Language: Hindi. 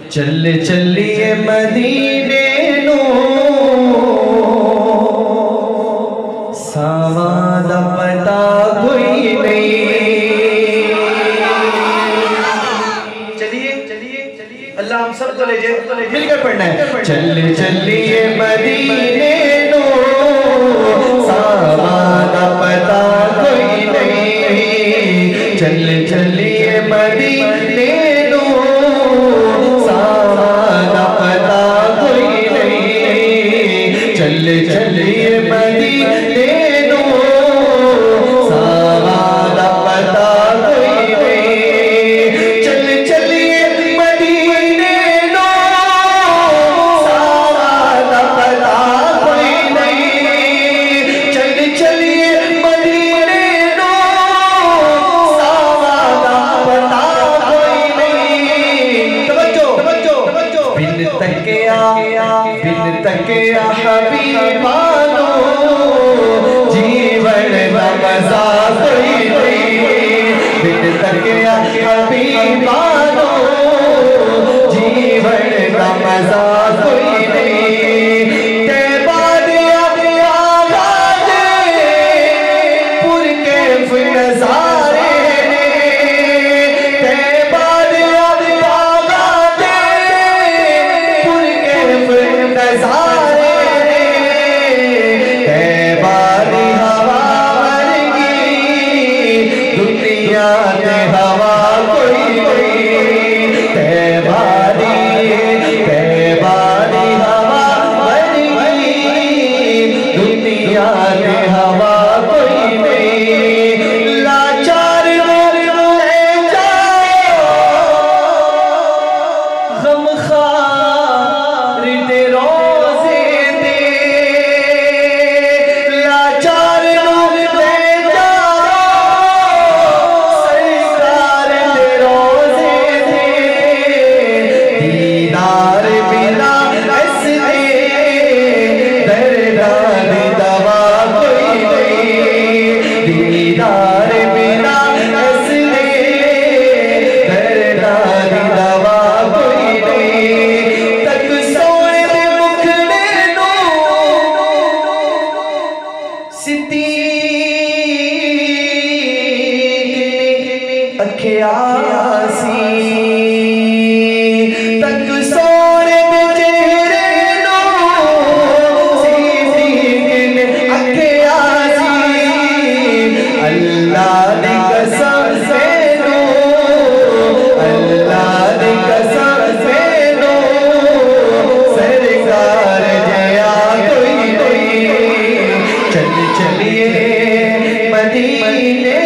चल चलिए मदीने नो सावाद पता कोई नहीं। चलिए चलिए चलिए अल्लाह हम सबको ले जाए, मिलकर पढ़ना है। चल चलिए मदीने नो सावाद पता कोई नहीं। चल चलिए मदीने नो सावाद पता कोई नहीं। चल चलिए मदीने नो सावाद पता कोई नहीं। चल चलिए मदीने नो सावाद पता कोई नहीं। चल चलिए मदीने नो सावाद पता कोई नहीं। तवज्जो बिन तकिया हबीबानो जीवन का मजा कोई नहीं। बिन तकिया हबीबानो जीवन का मजा कोई नहीं। तैबा दिया आगाज़ पुरकैफ नज़ारे ने। तैबा दिया आगाज़ पुरकैफ नज़ारे ने। तैबा दी हवा वर्गी दुनिया में हवा कोई नहीं। तैबा दी हवा वर्गी दुनिया में हवा कोई नहीं। लाचार रह जाओ गमखार दे रोज़े दे। लाचार रह जाओ सरकार दे रोज़े दे। दीदार बिना हंसदे दर्दां दी दवा कोई नहीं। दीदार बिना हंसदे दर्दां दी दवा कोई नहीं। तक सोने दे मुखड़े नो सिद्दीक ने अखिया सी। तक सोने दे चेहरे नो सिद्दीक ने अखिया सी। अल्लाह दी कसम से नो, अल्लाह दी कसम से नो सरकार जया कोई नहीं। चल चलिए मदीने